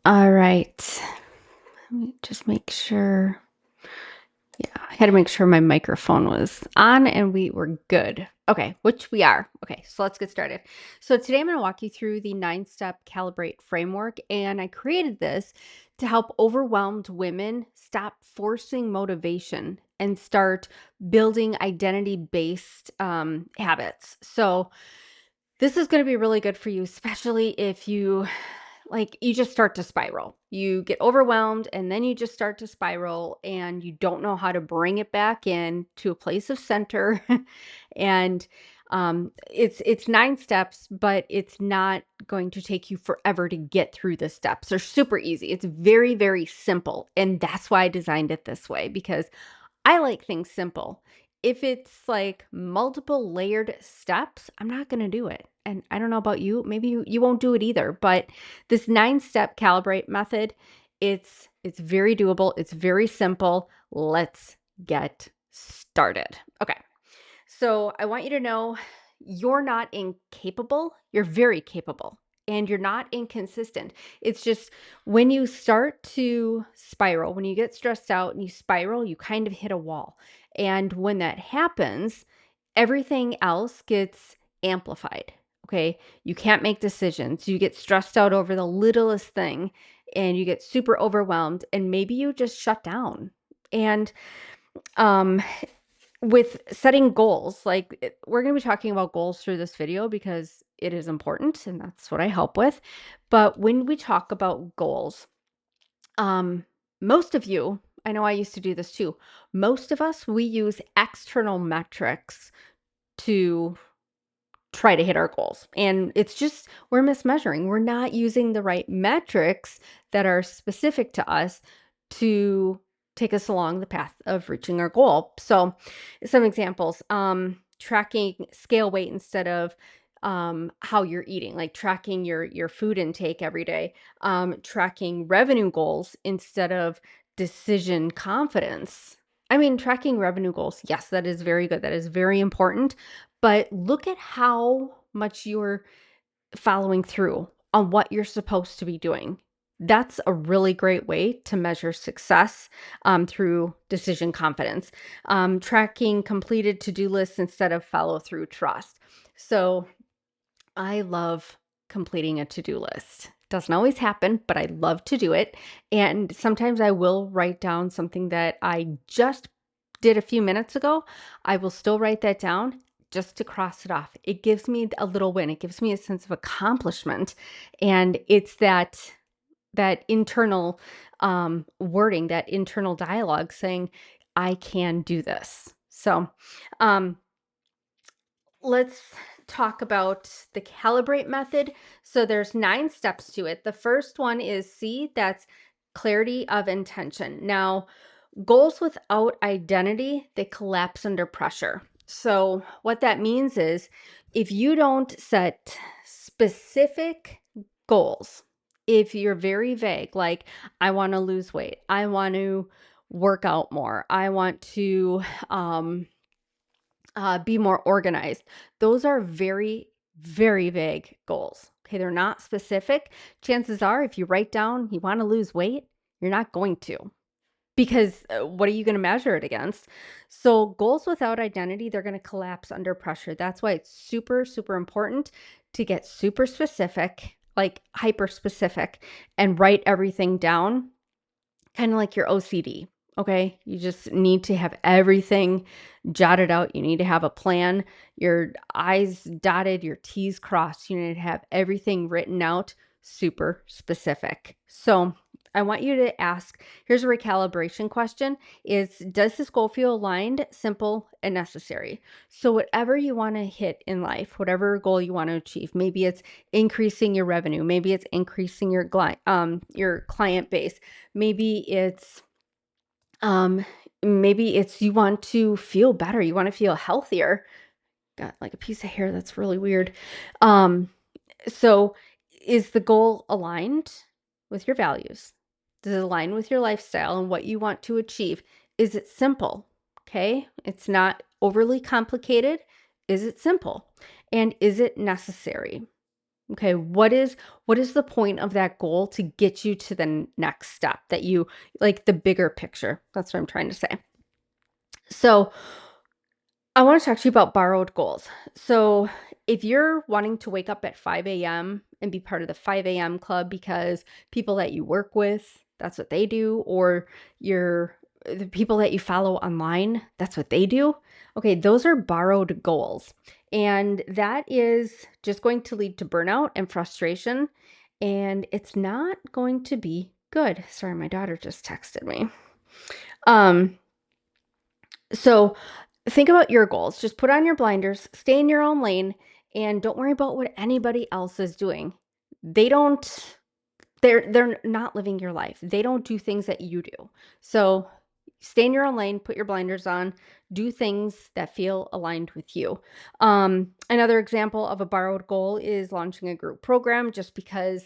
All right. Let me just make sure. Yeah, I had to make sure my microphone was on and we were good. Okay, which we are. Okay, so let's get started. So today I'm going to walk you through the 9-step Calibrate framework. And I created this to help overwhelmed women stop forcing motivation and start building identity based habits. So this is going to be really good for you, especially if you just start to spiral. You get overwhelmed and then you just start to spiral and you don't know how to bring it back in to a place of center. and it's 9 steps, but it's not going to take you forever to get through the steps. They're super easy. It's very, very simple. And that's why I designed it this way because I like things simple. If it's like multiple layered steps, I'm not going to do it. And I don't know about you, maybe you won't do it either, but this 9-step calibrate method, it's very doable, it's very simple. Let's get started. Okay. So, I want you to know you're not incapable, you're very capable. And you're not inconsistent. It's just when you start to spiral, when you get stressed out and you spiral, you kind of hit a wall. And when that happens, everything else gets amplified. Okay. You can't make decisions. You get stressed out over the littlest thing and you get super overwhelmed. And maybe you just shut down. And um, with setting goals, we're going to be talking about goals through this video because it is important and that's what I help with. But when we talk about goals, um, most of you, I know I used to do this too. Most of us, we use external metrics to try to hit our goals. And it's just, we're mismeasuring. We're not using the right metrics that are specific to us to take us along the path of reaching our goal. So, some examples, tracking scale weight instead of how you're eating, like tracking your food intake every day, tracking revenue goals instead of decision confidence. I mean, tracking revenue goals, yes, that is very good. That is very important. But look at how much you're following through on what you're supposed to be doing. That's a really great way to measure success through decision confidence. Tracking completed to do lists instead of follow through trust. So I love completing a to do list. Doesn't always happen, but I love to do it. And sometimes I will write down something that I just did a few minutes ago. I will still write that down just to cross it off. It gives me a little win. It gives me a sense of accomplishment. And it's that internal wording, that internal dialogue saying, I can do this. So um let's talk about the calibrate method. So there's 9 steps to it. The first one is C, that's clarity of intention. Now, goals without identity, they collapse under pressure. So what that means is if you don't set specific goals, if you're very vague, like I want to lose weight, I want to work out more, I want to be more organized. Those are very, very vague goals. Okay, they're not specific. Chances are, if you write down you want to lose weight, you're not going to because what are you going to measure it against? So, goals without identity, they're going to collapse under pressure. That's why it's super, super important to get super specific, like hyper specific, and write everything down kind of like your OCD. Okay. You just need to have everything jotted out. You need to have a plan, your I's dotted, your T's crossed. You need to have everything written out super specific. So I want you to ask, here's a recalibration question is, does this goal feel aligned, simple, and necessary? So whatever you want to hit in life, whatever goal you want to achieve, maybe it's increasing your revenue, maybe it's increasing your client base, maybe it's um you want to feel better, you want to feel healthier. Got like a piece of hair that's really weird. Um so is the goal aligned with your values? Does it align with your lifestyle and what you want to achieve? Is it simple? Okay? It's not overly complicated. Is it simple? And is it necessary? Okay, what is the point of that goal to get you to the next step that you like the bigger picture? That's what I'm trying to say. So, I want to talk to you about borrowed goals. So, if you're wanting to wake up at 5 a.m. and be part of the 5 a.m. club because people that you work with, that's what they do, or the people that you follow online, that's what they do. Okay, those are borrowed goals. And that is just going to lead to burnout and frustration. And it's not going to be good. Sorry, my daughter just texted me. Um, so think about your goals. Just put on your blinders, stay in your own lane, and don't worry about what anybody else is doing. They don't they're not living your life. They don't do things that you do. So stay in your own lane, put your blinders on, do things that feel aligned with you. Another example of a borrowed goal is launching a group program just because,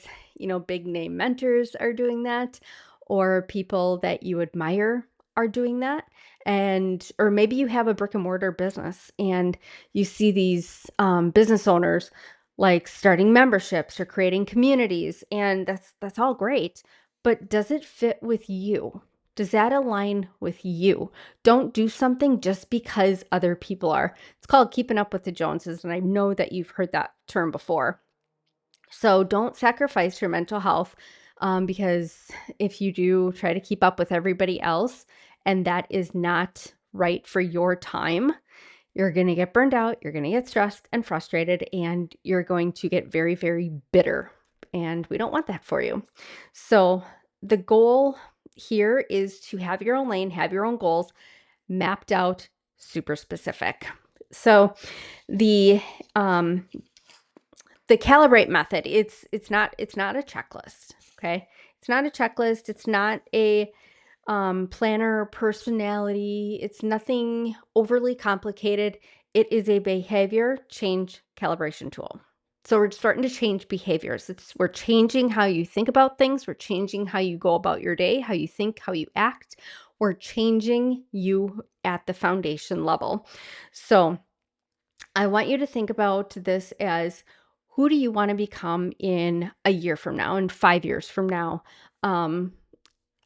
big name mentors are doing that, or people that you admire are doing that. And, or maybe you have a brick and mortar business and you see these business owners like starting memberships or creating communities, and that's all great, but does it fit with you? Does that align with you? Don't do something just because other people are. It's called keeping up with the Joneses, and I know that you've heard that term before. So don't sacrifice your mental health, because if you do try to keep up with everybody else and that is not right for your time, you're going to get burned out, you're going to get stressed and frustrated, and you're going to get very, very bitter. And we don't want that for you. So, the goal here is to have your own lane, have your own goals mapped out, super specific. So, the um, the calibrate method, it's not a checklist. Okay, it's not a checklist. It's not a planner, personality. It's nothing overly complicated. It is a behavior change calibration tool. So we're starting to change behaviors. We're changing how you think about things. We're changing how you go about your day, how you think, how you act. We're changing you at the foundation level. So I want you to think about this as, who do you want to become in a year from now, in 5 years from now? Um,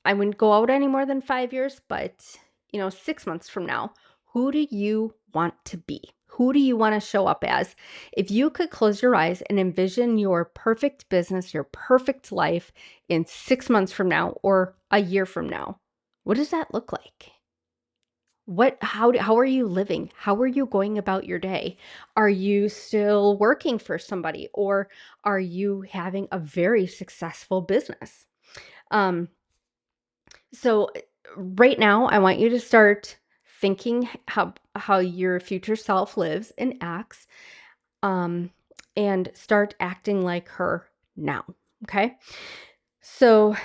I wouldn't go out any more than 5 years, but 6 months from now, who do you want to be? Who do you want to show up as? If you could close your eyes and envision your perfect business, your perfect life in 6 months from now or a year from now, what does that look like? How are you living? How are you going about your day? Are you still working for somebody, or are you having a very successful business? Um, So right now, I want you to start thinking how your future self lives and acts, um, and start acting like her now. Okay. So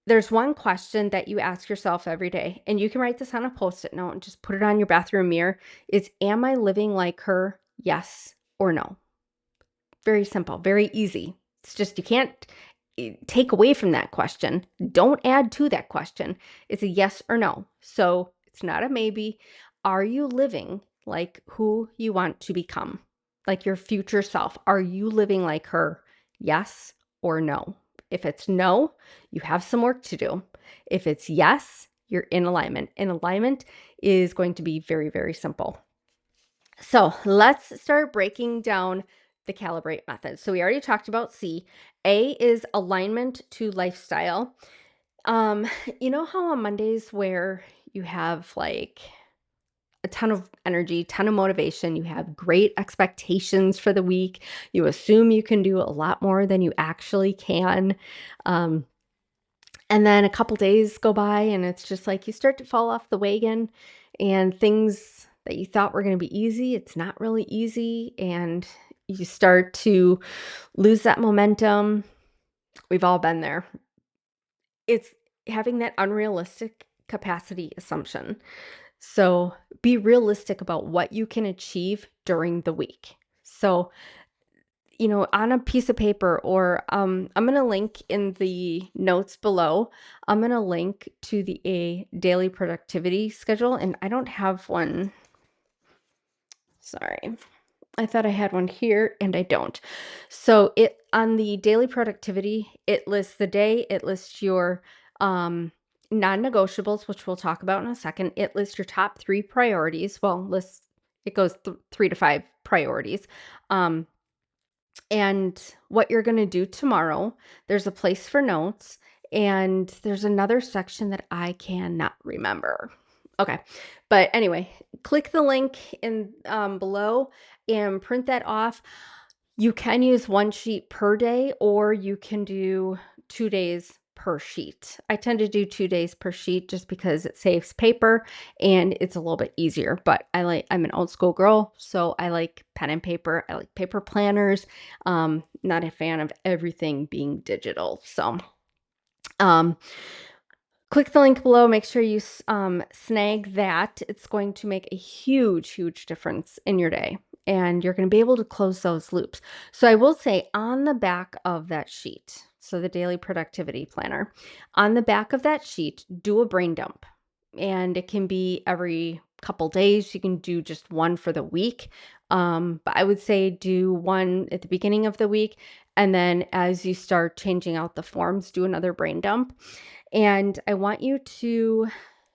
there's one question that you ask yourself every day, and you can write this on a post-it note and just put it on your bathroom mirror. Is, am I living like her? Yes or no? Very simple, very easy. It's just you can't take away from that question. Don't add to that question. It's a yes or no. So it's not a maybe. Are you living like who you want to become? Like your future self? Are you living like her? Yes or no? If it's no, you have some work to do. If it's yes, you're in alignment. And alignment is going to be very, very simple. So let's start breaking down the calibrate method. So we already talked about C. A is alignment to lifestyle. Um, you know how on Mondays where you have like a ton of energy, ton of motivation, you have great expectations for the week, you assume you can do a lot more than you actually can. Um, and then a couple days go by and it's just like you start to fall off the wagon, and things that you thought were going to be easy, it's not really easy. And you start to lose that momentum. We've all been there. It's having that unrealistic capacity assumption. So be realistic about what you can achieve during the week. So on a piece of paper, or I'm going to link in the notes below. I'm going to link to a daily productivity schedule, and I don't have one. Sorry. I thought I had one here and I don't. So it on the daily productivity, it lists the day, it lists your non-negotiables, which we'll talk about in a second. It lists your top 3 priorities. Well, lists it goes 3 to 5 priorities. Um and what you're going to do tomorrow. There's a place for notes, and there's another section that I cannot remember. Okay. But anyway, click the link in below and print that off. You can use one sheet per day, or you can do 2 days per sheet. I tend to do 2 days per sheet just because it saves paper and it's a little bit easier. But I'm an old school girl, so I like pen and paper. I like paper planners. Not a fan of everything being digital. So, um, click the link below. Make sure you snag that. It's going to make a huge, huge difference in your day. And you're going to be able to close those loops. So I will say on the back of that sheet, so the daily productivity planner, on the back of that sheet, do a brain dump. And it can be every couple days. You can do just one for the week. But I would say do one at the beginning of the week. And then as you start changing out the forms, do another brain dump. And I want you to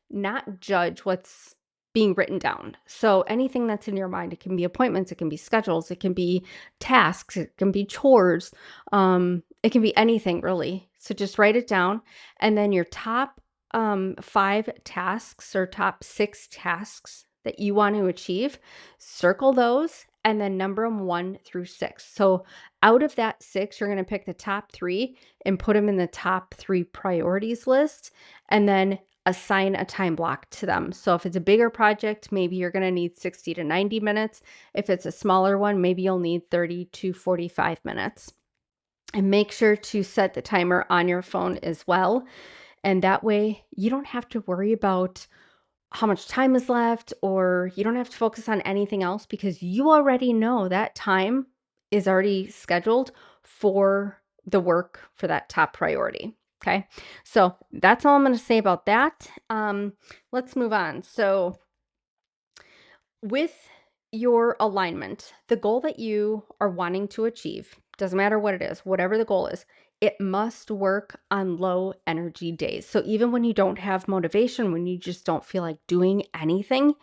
not judge what's being written down. So anything that's in your mind, it can be appointments, it can be schedules, it can be tasks, it can be chores, it can be anything really. So just write it down, and then your top 5 tasks or top 6 tasks that you want to achieve, circle those, and then number them 1 through 6. So out of that 6, you're going to pick the top 3 and put them in the top 3 priorities list, and then assign a time block to them. So if it's a bigger project, maybe you're going to need 60 to 90 minutes. If it's a smaller one, maybe you'll need 30 to 45 minutes. And make sure to set the timer on your phone as well. And that way you don't have to worry about how much time is left, or you don't have to focus on anything else because you already know that time is already scheduled for the work for that top priority. Okay. So that's all I'm going to say about that. Let's move on. So with your alignment, the goal that you are wanting to achieve, doesn't matter what it is, whatever the goal is, it must work on low energy days. So even when you don't have motivation, when you just don't feel like doing anything,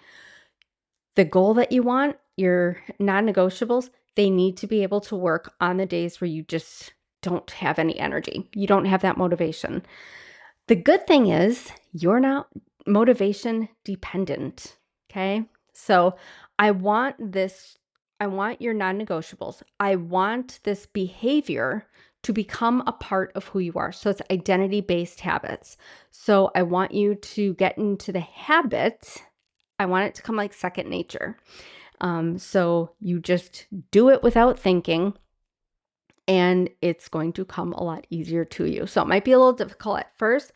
the goal that you want, your non-negotiables, they need to be able to work on the days where you just don't have any energy. You don't have that motivation. The good thing is you're not motivation dependent. Okay. So I want your non-negotiables. I want this behavior to become a part of who you are. So it's identity-based habits. So I want you to get into the habit. I want it to come like second nature. So you just do it without thinking, and it's going to come a lot easier to you. So it might be a little difficult at first,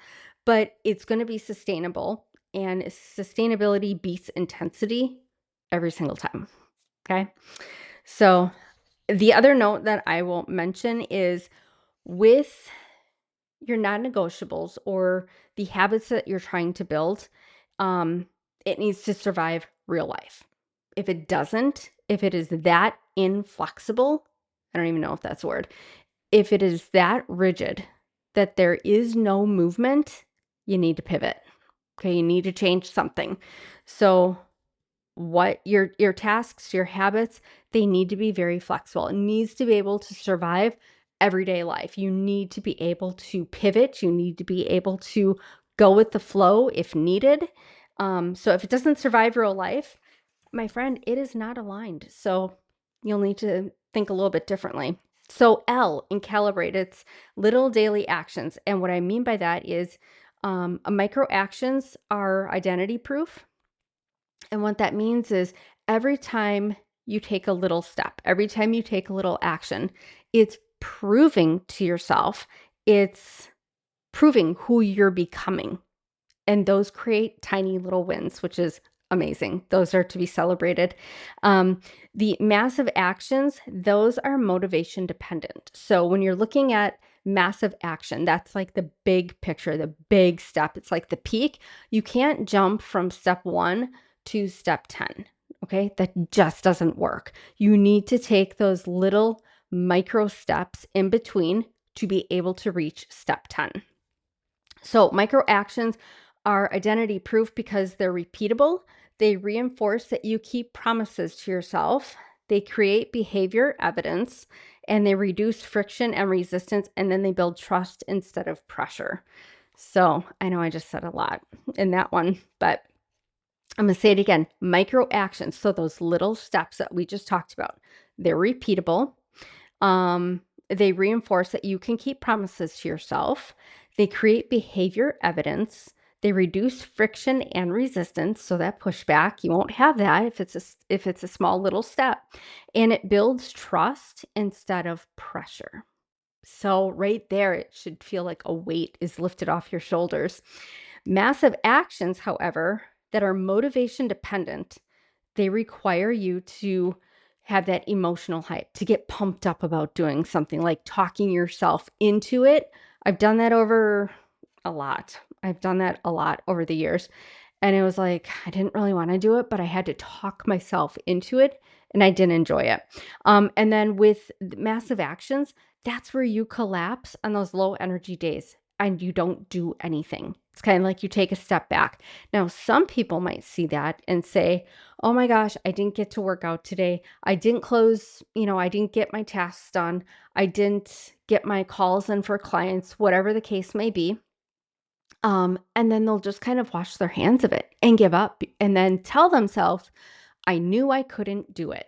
but it's going to be sustainable, and sustainability beats intensity every single time. Okay. So the other note that I will mention is with your non-negotiables or the habits that you're trying to build, it needs to survive real life. If it doesn't, if it is that inflexible, I don't even know if that's a word. If it is that rigid that there is no movement, you need to pivot. Okay, you need to change something. So what your tasks, your habits, they need to be very flexible. It needs to be able to survive everyday life. You need to be able to pivot. You need to be able to go with the flow if needed. So if it doesn't survive real life, my friend, it is not aligned. So you'll need to think a little bit differently. So L in Calibrate, it's little daily actions. And what I mean by that is micro actions are identity proof. And what that means is every time you take a little step, every time you take a little action, it's proving to yourself, it's proving who you're becoming. And those create tiny little wins, which is amazing. Those are to be celebrated. The massive actions, those are motivation dependent. So when you're looking at massive action, that's like the big picture, the big step. It's like the peak. You can't jump from step 1 to step 10. Okay. That just doesn't work. You need to take those little micro steps in between to be able to reach step 10. So, micro actions are identity proof because they're repeatable. They reinforce that you keep promises to yourself. They create behavior evidence and they reduce friction and resistance. And then they build trust instead of pressure. So, I know I just said a lot in that one, but I'm going to say it again. Micro actions. So, those little steps that we just talked about, they're repeatable. Um, they reinforce that you can keep promises to yourself. They create behavior evidence. They reduce friction and resistance, so that pushback, you won't have that if it's a small little step. And it builds trust instead of pressure. So right there, it should feel like a weight is lifted off your shoulders. Massive actions, however, that are motivation dependent, they require you to have that emotional hype, to get pumped up about doing something, like talking yourself into it. I've done that over a lot. I've done that a lot over the years. And it was like, I didn't really want to do it, but I had to talk myself into it and I didn't enjoy it. And then with massive actions, that's where you collapse on those low energy days and you don't do anything. It's kind of like you take a step back. Now, some people might see that and say, oh my gosh, I didn't get to work out today. I didn't close, I didn't get my tasks done. I didn't get my calls in for clients, whatever the case may be. And then they'll just kind of wash their hands of it and give up and then tell themselves, I knew I couldn't do it.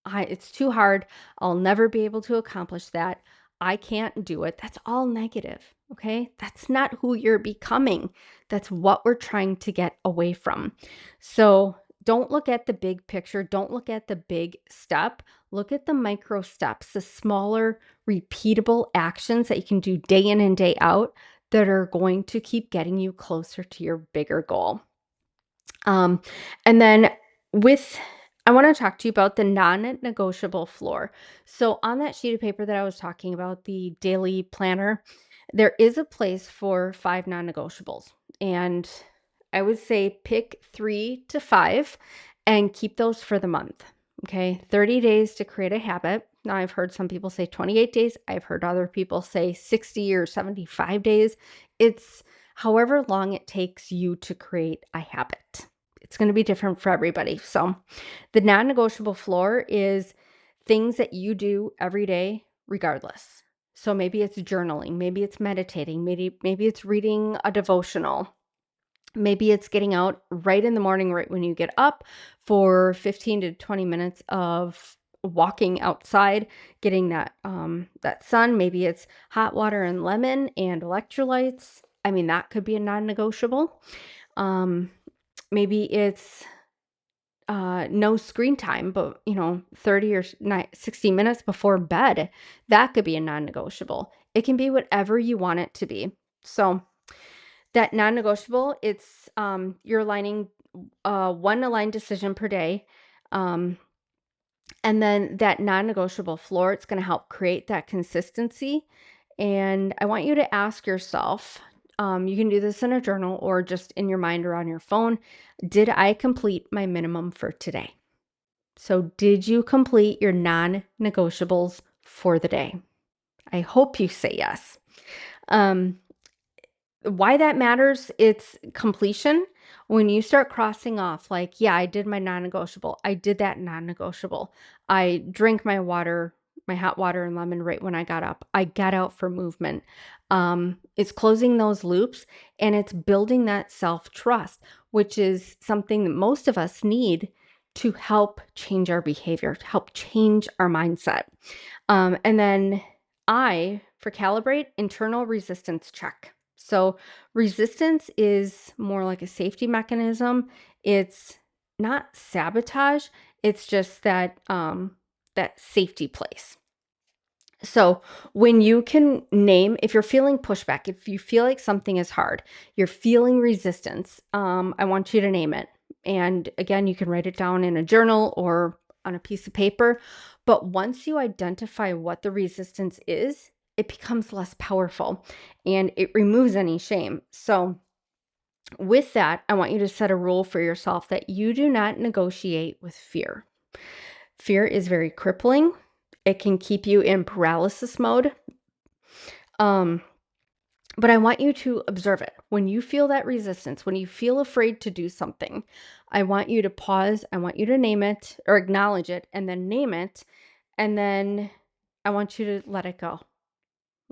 It's too hard. I'll never be able to accomplish that. I can't do it. That's all negative. Okay. That's not who you're becoming. That's what we're trying to get away from. So don't look at the big picture. Don't look at the big step. Look at the micro steps, the smaller, repeatable actions that you can do day in and day out that are going to keep getting you closer to your bigger goal. Um, and then with, I want to talk to you about the non-negotiable floor. So on that sheet of paper that I was talking about, the daily planner, there is a place for 5 non-negotiables. And I would say pick 3 to 5 and keep those for the month. Okay. 30 days to create a habit. Now I've heard some people say 28 days. I've heard other people say 60 or 75 days. It's however long it takes you to create a habit. It's going to be different for everybody. So, the non negotiable floor is things that you do every day, regardless. So, maybe it's journaling, maybe it's meditating, maybe it's reading a devotional. Maybe it's getting out right in the morning, right when you get up for 15 to 20 minutes of walking outside, getting that sun. Maybe it's hot water and lemon and electrolytes. I mean, that could be a non-negotiable. Um, Maybe it's no screen time, but 30 or 60 minutes before bed. That could be a non-negotiable. It can be whatever you want it to be. So that non-negotiable, it's you're aligning one aligned decision per day. Um, and then that non-negotiable floor, it's going to help create that consistency. And I want you to ask yourself, you can do this in a journal or just in your mind or on your phone. Did I complete my minimum for today? So, did you complete your non negotiables for the day? I hope you say yes. Um, why that matters, it's completion. When you start crossing off, like, yeah, I did my non negotiable, I did that non negotiable, I drank my water, my hot water and lemon right when I got up, I got out for movement. It's closing those loops and it's building that self trust, which is something that most of us need to help change our behavior, to help change our mindset. And then for calibrate, internal resistance check. So resistance is more like a safety mechanism. It's not sabotage. It's just that safety place. So when you can name, if you're feeling pushback, if you feel like something is hard, you're feeling resistance, I want you to name it. And again, you can write it down in a journal or on a piece of paper. But once you identify what the resistance is, it becomes less powerful and it removes any shame. So With that, I want you to set a rule for yourself that you do not negotiate with fear. Fear is very crippling. It can keep you in paralysis mode. Um, but I want you to observe it. When you feel that resistance, when you feel afraid to do something, I want you to pause. I want you to name it or acknowledge it and then name it. And then I want you to let it go.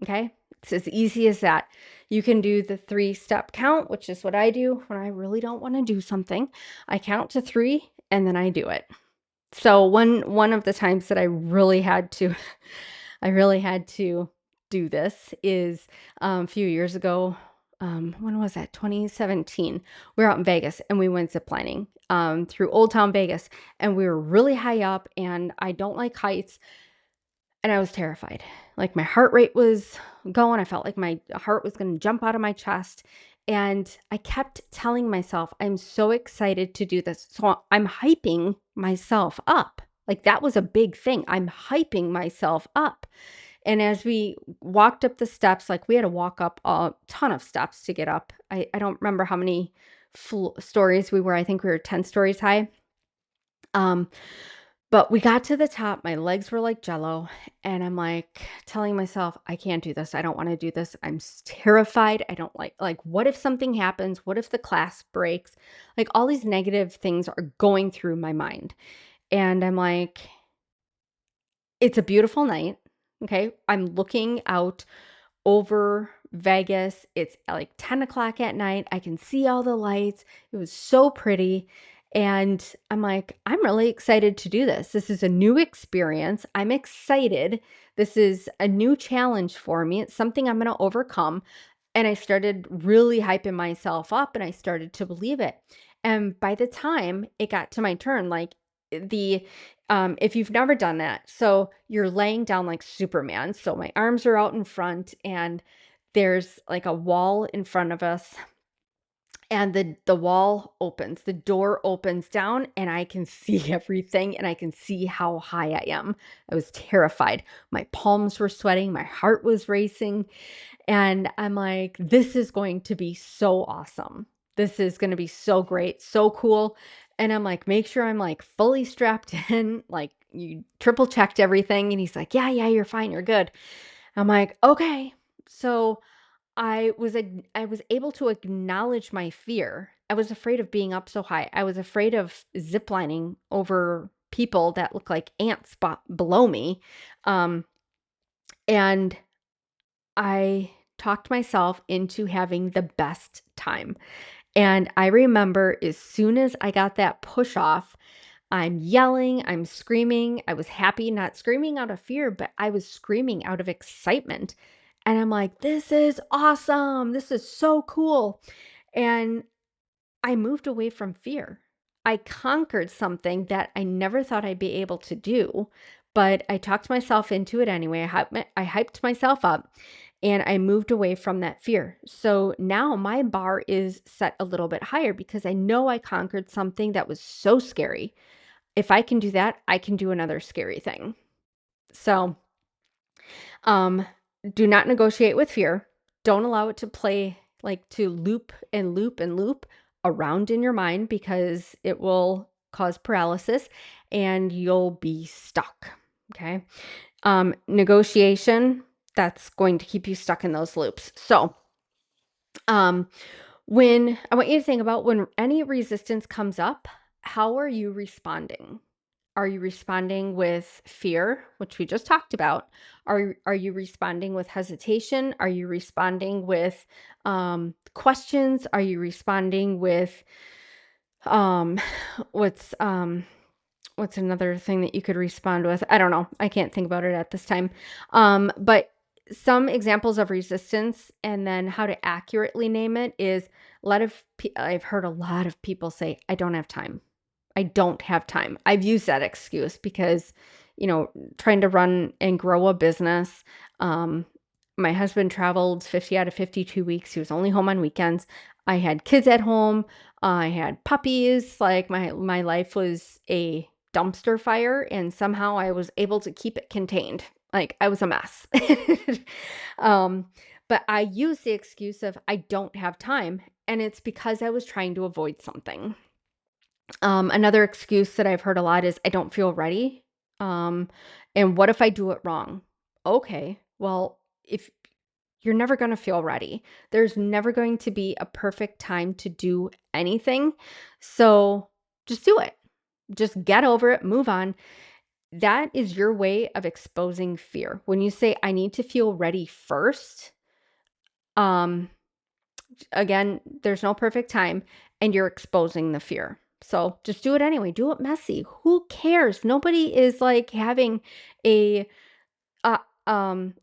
Okay. It's as easy as that. You can do the 3-step count, which is what I do when I really don't want to do something. I count to 3 and then I do it. So one of the times that I really had to I really had to do this is a few years ago. When was that? 2017. We were out in Vegas and we went ziplining through Old Town Vegas, and we were really high up. And I don't like heights, and I was terrified. Like my heart rate was going. I felt like my heart was going to jump out of my chest. And I kept telling myself, I'm so excited to do this. So I'm hyping myself up. Like that was a big thing. I'm hyping myself up. And as we walked up the steps, like we had to walk up a ton of steps to get up. I don't remember how many stories we were. I think we were 10 stories high. Um, but we got to the top, my legs were like jello, and I'm like telling myself, I can't do this. I don't want to do this. I'm terrified. I don't like what if something happens? What if the class breaks? Like all these negative things are going through my mind. And I'm like, it's a beautiful night. Okay. I'm looking out over Vegas. It's like 10 o'clock at night. I can see all the lights. It was so pretty. And I'm like, I'm really excited to do this. This is a new experience. I'm excited. This is a new challenge for me. It's something I'm going to overcome. And I started really hyping myself up and I started to believe it. And by the time it got to my turn, like the if you've never done that, so you're laying down like Superman. So my arms are out in front and there's like a wall in front of us, and the wall opens, the door opens down, and I can see everything and I can see how high I am. I was terrified. My palms were sweating, my heart was racing, and I'm like, this is going to be so awesome. This is going to be so great, so cool. And I'm like, make sure I'm like fully strapped in, like you triple checked everything. And he's like, yeah, you're fine. You're good. I'm like, okay. So I was able to acknowledge my fear. I was afraid of being up so high. I was afraid of ziplining over people that look like ants below me. Um, and I talked myself into having the best time. And I remember as soon as I got that push off, I'm yelling, I'm screaming. I was happy, not screaming out of fear, but I was screaming out of excitement. And I'm like, this is awesome. This is so cool. And I moved away from fear. I conquered something that I never thought I'd be able to do, but I talked myself into it anyway. I hyped myself up and I moved away from that fear. So now my bar is set a little bit higher because I know I conquered something that was so scary. If I can do that, I can do another scary thing. So, um, do not negotiate with fear. Don't allow it to play like to loop and loop and loop around in your mind because it will cause paralysis and you'll be stuck. Okay. Negotiation, that's going to keep you stuck in those loops. So, um, when I want you to think about when any resistance comes up, how are you responding? Are you responding with fear, which we just talked about? Are you responding with hesitation? Are you responding with questions? Are you responding with um, what's um, what's another thing that you could respond with? I don't know. I can't think about it at this time. But some examples of resistance and then how to accurately name it is I've heard a lot of people say, I don't have time. I don't have time. I've used that excuse because, trying to run and grow a business. Um, my husband traveled 50 out of 52 weeks. He was only home on weekends. I had kids at home. I had puppies. Like my life was a dumpster fire, and somehow I was able to keep it contained. Like I was a mess. um, but I use the excuse of I don't have time, and it's because I was trying to avoid something. Another excuse that I've heard a lot is I don't feel ready. Um, and what if I do it wrong? Okay, well, if you're never going to feel ready, there's never going to be a perfect time to do anything. So just do it. Just get over it, move on. That is your way of exposing fear. When you say, I need to feel ready first, um, again, there's no perfect time and you're exposing the fear. So just do it anyway. Do it messy. Who cares? Nobody is like having a uh,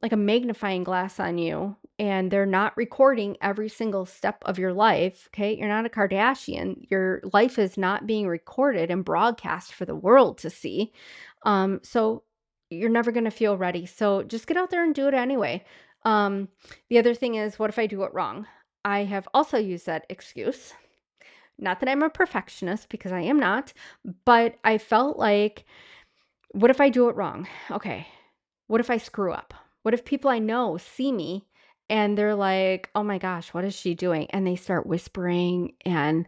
like a magnifying glass on you and they're not recording every single step of your life. Okay. You're not a Kardashian. Your life is not being recorded and broadcast for the world to see. So you're never going to feel ready. So just get out there and do it anyway. Um, the other thing is, what if I do it wrong? I have also used that excuse. Not that I'm a perfectionist because I am not, but I felt like, what if I do it wrong? Okay. What if I screw up? What if people I know see me and they're like, oh my gosh, what is she doing? And they start whispering and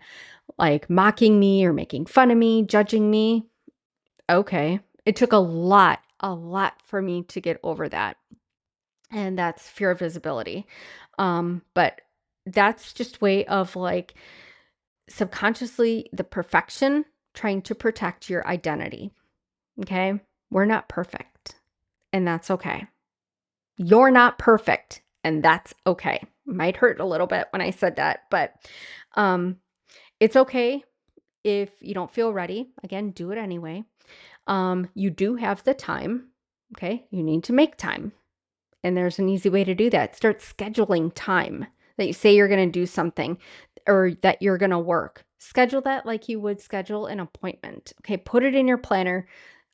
like mocking me or making fun of me, judging me. Okay. It took a lot for me to get over that. And that's fear of visibility. But that's just way of like subconsciously the perfection trying to protect your identity. Okay. We're not perfect, and that's okay. You're not perfect, and that's okay. Might hurt a little bit when I said that, but um, it's okay if you don't feel ready. Again, do it anyway. You do have the time. Okay. You need to make time. And there's an easy way to do that. Start scheduling time that you say you're going to do something or that you're going to work. Schedule that like you would schedule an appointment. Okay. Put it in your planner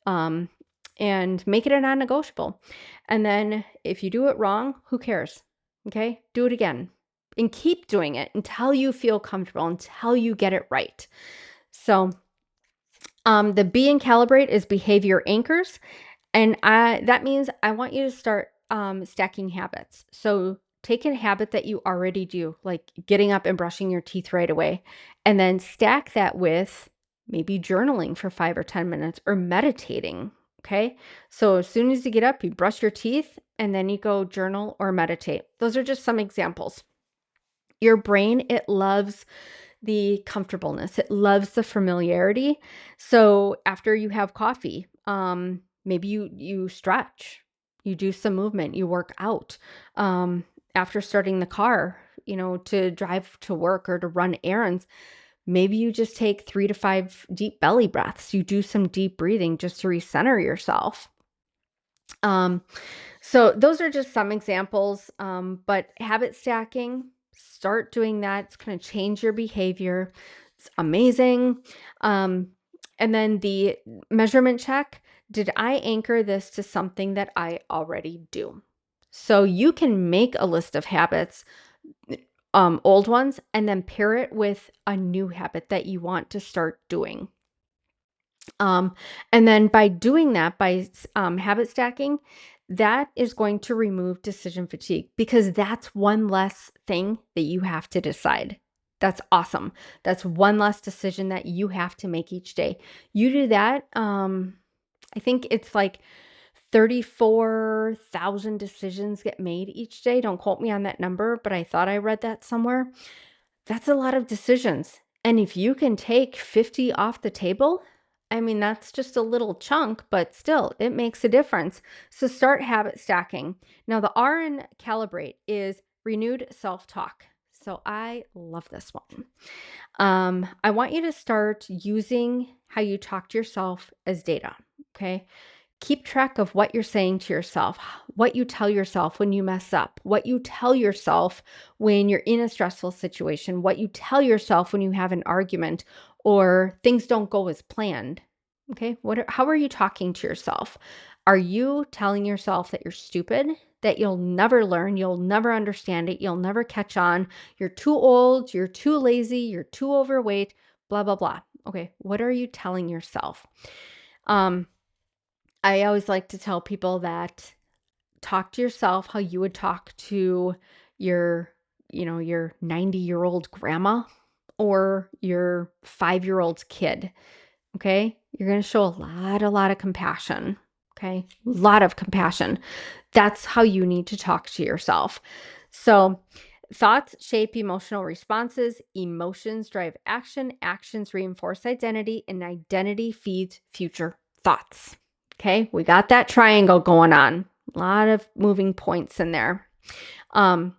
um, and make it a non negotiable. And then if you do it wrong, who cares? Okay. Do it again and keep doing it until you feel comfortable, until you get it right. So, the B in Calibrate is behavior anchors. And that means I want you to start stacking habits. So take a habit that you already do, like getting up and brushing your teeth right away, and then stack that with maybe journaling for 5 or 10 minutes or meditating. Okay. So as soon as you get up, you brush your teeth and then you go journal or meditate. Those are just some examples. Your brain, it loves the comfortableness. It loves the familiarity. So after you have coffee, maybe you stretch, you do some movement, you work out. Um, After starting the car, to drive to work or to run errands, maybe you just take 3 to 5 deep belly breaths. You do some deep breathing just to recenter yourself. Um, so those are just some examples, but habit stacking, start doing that. It's going to change your behavior. It's amazing. Um, and then the measurement check, did I anchor this to something that I already do? So you can make a list of habits, old ones, and then pair it with a new habit that you want to start doing. Um, and then by doing that, by habit stacking, that is going to remove decision fatigue because that's one less thing that you have to decide. That's awesome. That's one less decision that you have to make each day. You do that. I think it's like 34,000 decisions get made each day. Don't quote me on that number, but I thought I read that somewhere. That's a lot of decisions. And if you can take 50 off the table, I mean, that's just a little chunk, but still, it makes a difference. So start habit stacking. Now, the R in Calibrate is renewed self talk. So I love this one. I want you to start using how you talk to yourself as data. Okay. Keep track of what you're saying to yourself, what you tell yourself when you mess up, what you tell yourself when you're in a stressful situation, what you tell yourself when you have an argument or things don't go as planned. Okay? How are you talking to yourself? Are you telling yourself that you're stupid, that you'll never learn, you'll never understand it, you'll never catch on, you're too old, you're too lazy, you're too overweight, blah blah blah. Okay, what are you telling yourself? Um I always like to tell people that talk to yourself how you would talk to your your 90-year-old grandma or your 5-year-old kid. Okay? You're going to show a lot of compassion. Okay? A lot of compassion. That's how you need to talk to yourself. So, thoughts shape emotional responses, emotions drive action, actions reinforce identity, and identity feeds future thoughts. Okay? We got that triangle going on. A lot of moving points in there. Um,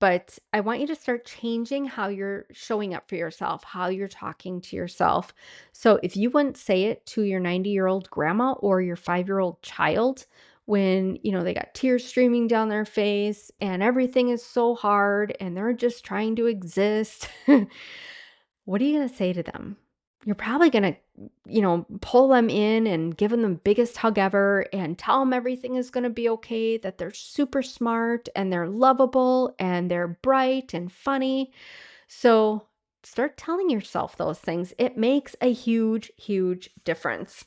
but I want you to start changing how you're showing up for yourself, how you're talking to yourself. So if you wouldn't say it to your 90-year-old grandma or your 5-year-old child when, they got tears streaming down their face and everything is so hard and they're just trying to exist, what are you going to say to them? You're probably going to, pull them in and give them the biggest hug ever and tell them everything is going to be okay, that they're super smart and they're lovable and they're bright and funny. So start telling yourself those things. It makes a huge, huge difference.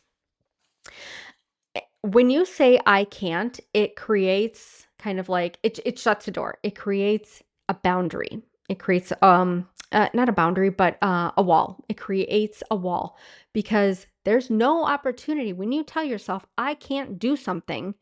When you say I can't, it creates kind of like it shuts the door. It creates a boundary. It creates not a boundary, but a wall. It creates a wall because there's no opportunity when you tell yourself I can't do something.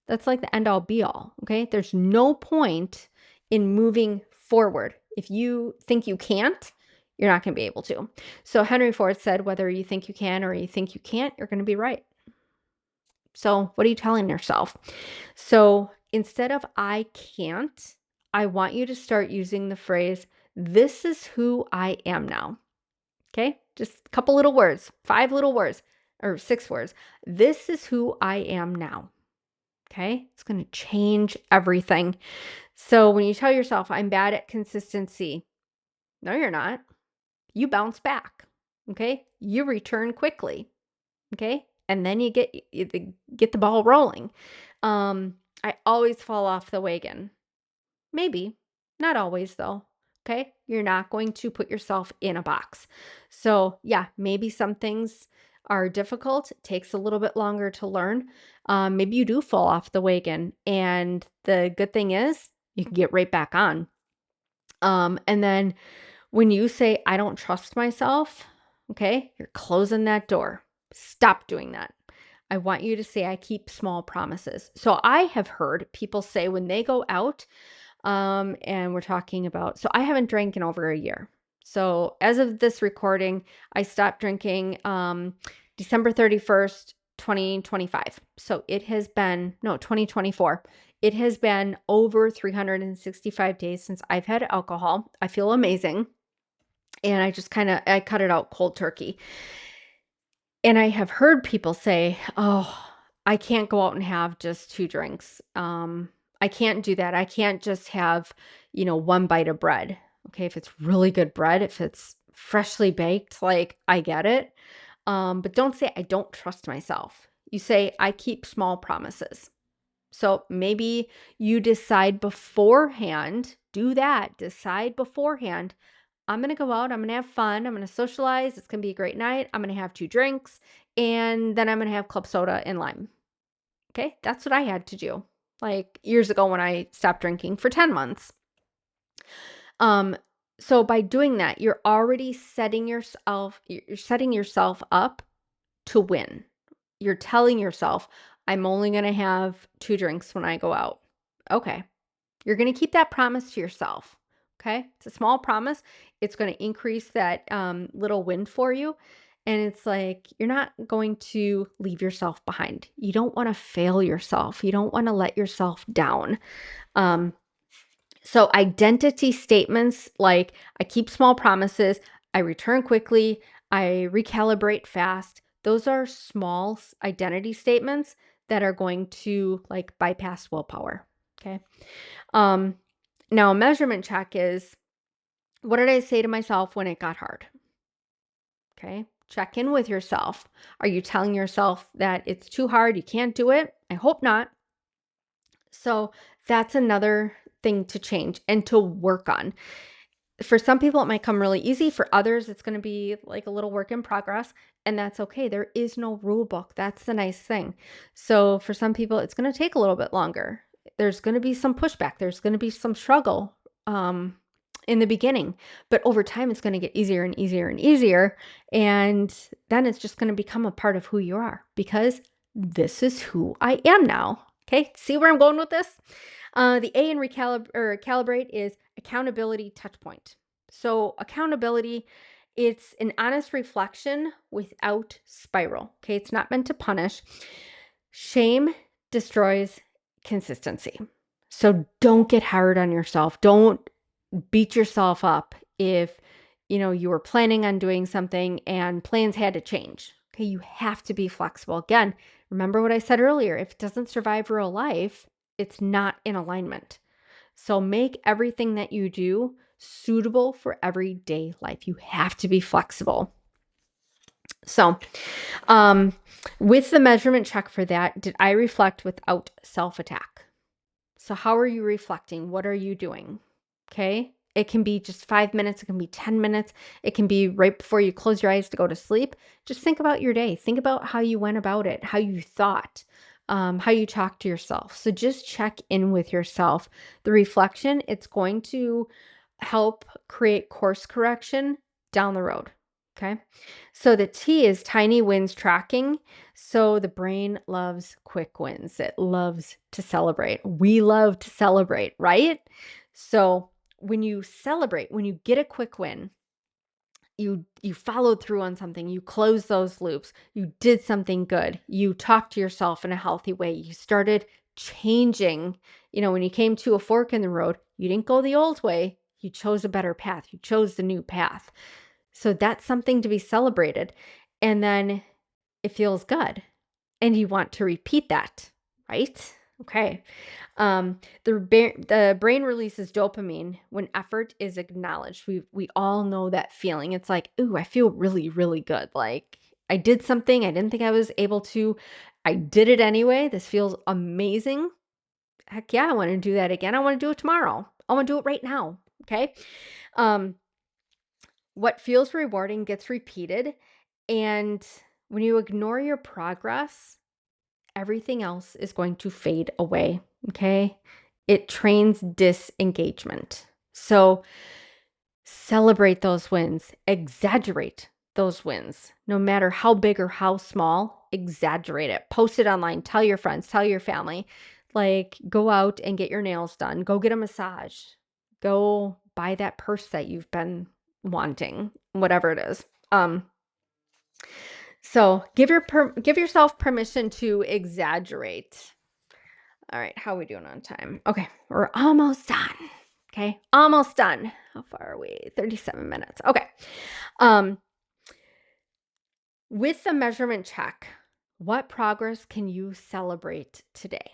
That's like the end all be all. Okay, there's no point in moving forward if you think you can't. You're not going to be able to. So Henry Ford said, whether you think you can or you think you can't, you're going to be right. So, what are you telling yourself? So, instead of I can't, I want you to start using the phrase, this is who I am now. Okay? Just a couple little words, 5 little words, or 6 words. This is who I am now. Okay? It's going to change everything. So, when you tell yourself, I'm bad at consistency, no, you're not. You bounce back. Okay? You return quickly. Okay? And then you get the ball rolling. I always fall off the wagon. Maybe, not always though. Okay? You're not going to put yourself in a box. So, yeah, maybe some things are difficult. It takes a little bit longer to learn. Maybe you do fall off the wagon. And the good thing is you can get right back on. And then when you say, I don't trust myself, okay, you're closing that door. Stop doing that. I want you to say, I keep small promises. So I have heard people say when they go out, and we're talking about, so I haven't drank in over a year. So as of this recording, I stopped drinking December 31st, 2025. So it has been, no, 2024. It has been over 365 days since I've had alcohol. I feel amazing. And I cut it out cold turkey. And I have heard people say, "Oh, I can't go out and have just 2 drinks. I can't do that. I can't just have, 1 bite of bread." Okay, if it's really good bread, if it's freshly baked, like, I get it. But don't say, "I don't trust myself." You say, "I keep small promises." So maybe you decide beforehand, do that, decide beforehand, I'm going to go out, I'm going to have fun, I'm going to socialize, it's going to be a great night, I'm going to have 2 drinks, and then I'm going to have club soda and lime. Okay? That's what I had to do. Like years ago when I stopped drinking for 10 months. Um so by doing that, you're setting yourself up to win. You're telling yourself, I'm only going to have 2 drinks when I go out. Okay. You're going to keep that promise to yourself. Okay. It's a small promise. It's going to increase that little win for you. And it's like, you're not going to leave yourself behind. You don't want to fail yourself. You don't want to let yourself down. Um, so, identity statements like I keep small promises, I return quickly, I recalibrate fast. Those are small identity statements that are going to like bypass willpower. Okay. Um, Now, a measurement check is what did I say to myself when it got hard? Okay. Check in with yourself. Are you telling yourself that it's too hard? You can't do it? I hope not. So that's another thing to change and to work on. For some people, it might come really easy. For others, it's going to be like a little work in progress, and that's okay. There is no rule book. That's the nice thing. So for some people, it's going to take a little bit longer. There's going to be some pushback. There's going to be some struggle. in the beginning, but over time it's going to get easier and easier and easier. And then it's just going to become a part of who you are because this is who I am now. Okay. See where I'm going with this? The A in calibrate is accountability touch point. So accountability, it's an honest reflection without spiral. Okay. It's not meant to punish. Shame destroys consistency. So don't get hard on yourself. Don't beat yourself up if you were planning on doing something and plans had to change. Okay, you have to be flexible. Again, remember what I said earlier, if it doesn't survive real life, it's not in alignment. So make everything that you do suitable for everyday life. You have to be flexible. So with the measurement check for that, did I reflect without self-attack? So how are you reflecting? What are you doing? Okay. It can be just 5 minutes. It can be 10 minutes. It can be right before you close your eyes to go to sleep. Just think about your day. Think about how you went about it, how you thought, how you talked to yourself. So just check in with yourself. The reflection, it's going to help create course correction down the road. Okay. So the T is tiny wins tracking. So the brain loves quick wins. It loves to celebrate. We love to celebrate, right? So when you celebrate, when you get a quick win, you followed through on something, you closed those loops, you did something good, you talked to yourself in a healthy way, you started changing. When you came to a fork in the road, you didn't go the old way, you chose a better path, you chose the new path. So that's something to be celebrated. And then it feels good and you want to repeat that, right? Okay. The brain releases dopamine when effort is acknowledged. We all know that feeling. It's like, ooh, I feel really, really good. Like I did something I didn't think I was able to. I did it anyway. This feels amazing. Heck yeah, I want to do that again. I want to do it tomorrow. I want to do it right now. Okay. Um, what feels rewarding gets repeated. And when you ignore your progress, everything else is going to fade away. Okay. It trains disengagement. So celebrate those wins, exaggerate those wins, no matter how big or how small, exaggerate it. Post it online, tell your friends, tell your family. Like, go out and get your nails done, go get a massage, go buy that purse that you've been wanting, whatever it is. So give yourself permission to exaggerate. All right, how are we doing on time? Okay, we're almost done. Okay, almost done. How far are we? 37 minutes. Okay. Um, with the measurement check, what progress can you celebrate today?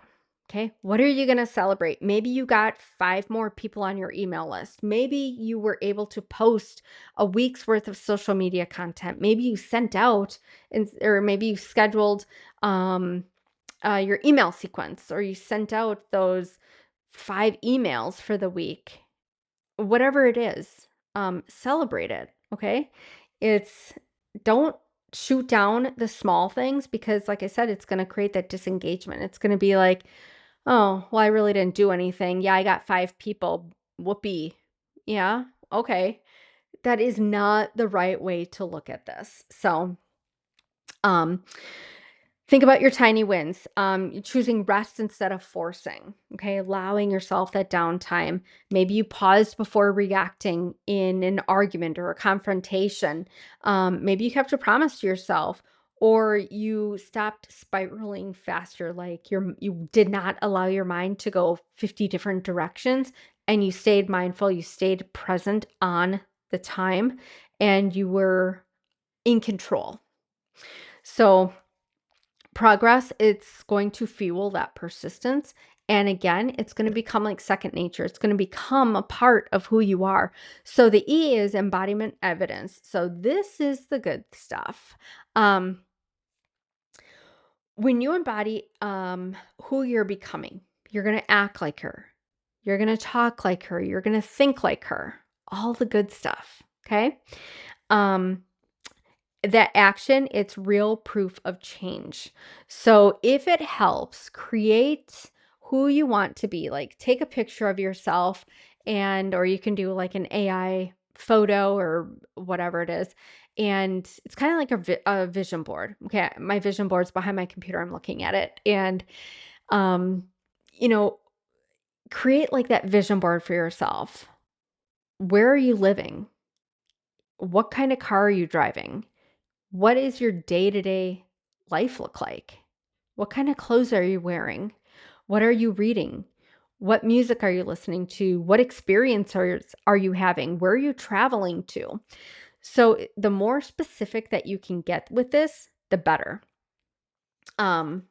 Okay, what are you going to celebrate? Maybe you got 5 more people on your email list. Maybe you were able to post a week's worth of social media content. Maybe you sent out, or maybe you scheduled your email sequence, or you sent out those 5 emails for the week. Whatever it is, celebrate it. Okay, it's don't shoot down the small things because, like I said, it's going to create that disengagement. It's going to be like, oh, well, I really didn't do anything. Yeah, I got 5 people. Whoopee. Yeah, okay. That is not the right way to look at this. So, um, think about your tiny wins. You're choosing rest instead of forcing. Okay, allowing yourself that downtime. Maybe you paused before reacting in an argument or a confrontation. Maybe you kept a promise to yourself, or you stopped spiraling faster. Like you did not allow your mind to go 50 different directions, and you stayed mindful. You stayed present on the time, and you were in control. So progress, it's going to fuel that persistence. And again, it's going to become like second nature. It's going to become a part of who you are. So the E is embodiment evidence. So this is the good stuff. When you embody who you're becoming, you're going to act like her. You're going to talk like her. You're going to think like her. All the good stuff. Okay. That action, it's real proof of change. So if it helps, create who you want to be. Like take a picture of yourself or you can do like an AI photo or whatever it is. And it's kind of like a vision board. Okay. My vision board's behind my computer. I'm looking at it. And, um, you know, create like that vision board for yourself. Where are you living? What kind of car are you driving? What is your day-to-day life look like? What kind of clothes are you wearing? What are you reading? What music are you listening to? What experience are you having? Where are you traveling to? So the more specific that you can get with this, the better. Um,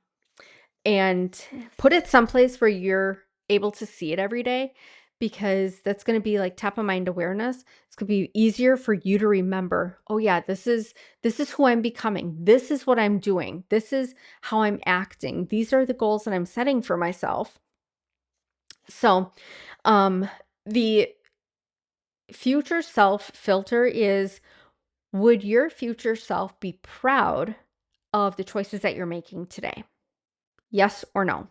and put it someplace where you're able to see it every day, because that's going to be like top of mind awareness. It's going to be easier for you to remember, oh yeah, this is who I'm becoming. This is what I'm doing. This is how I'm acting. These are the goals that I'm setting for myself. So, the future self filter is, would your future self be proud of the choices that you're making today? Yes or no?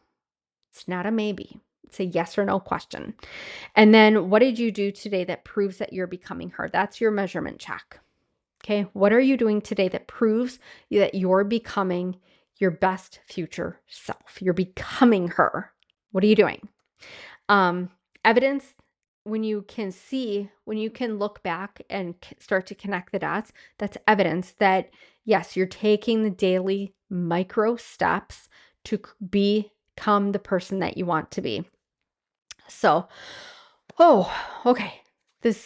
It's not a maybe. It's a yes or no question. And then what did you do today that proves that you're becoming her? That's your measurement check. Okay. What are you doing today that proves that you're becoming your best future self? You're becoming her. What are you doing? Evidence, when you can look back and start to connect the dots, that's evidence that yes, you're taking the daily micro steps to become the person that you want to be. So, oh, okay.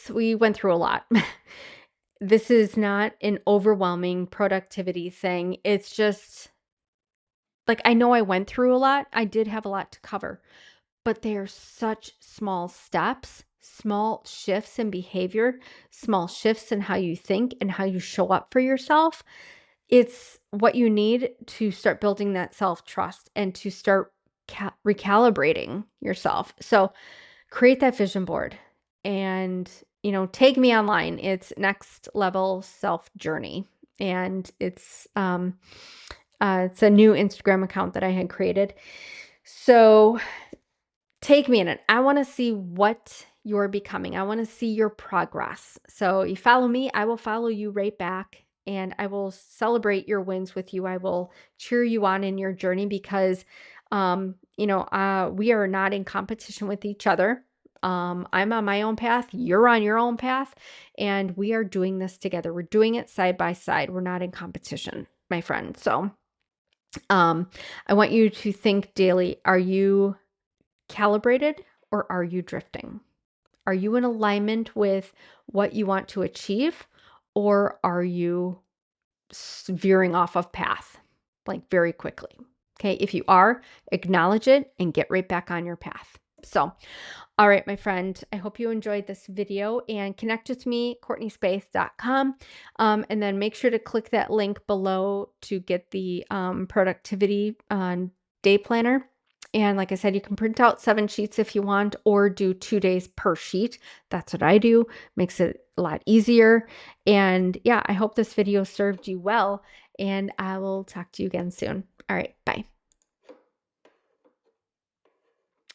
We went through a lot. This is not an overwhelming productivity thing. It's just like, I know I went through a lot. I did have a lot to cover, but they're such small steps, small shifts in behavior, small shifts in how you think and how you show up for yourself. It's what you need to start building that self trust and to start recalibrating yourself. So, create that vision board and, take me online. It's Next Level Self Journey. And it's a new Instagram account that I had created. So take me in it. I want to see what you're becoming. I want to see your progress. So you follow me, I will follow you right back, and I will celebrate your wins with you. I will cheer you on in your journey, because we are not in competition with each other. I'm on my own path, you're on your own path, and we are doing this together. We're doing it side by side. We're not in competition, my friend. So I want you to think daily, are you calibrated or are you drifting? Are you in alignment with what you want to achieve, or are you veering off of path like very quickly? Okay, if you are, acknowledge it and get right back on your path. So, all right, my friend, I hope you enjoyed this video, and connect with me, CourtneySpace.com. And then make sure to click that link below to get the productivity day planner. And like I said, you can print out 7 sheets if you want, or do 2 days per sheet. That's what I do. Makes it a lot easier. And yeah, I hope this video served you well, and I will talk to you again soon. All right, bye.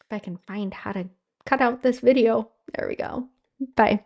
If I can find how to cut out this video. There we go. Bye.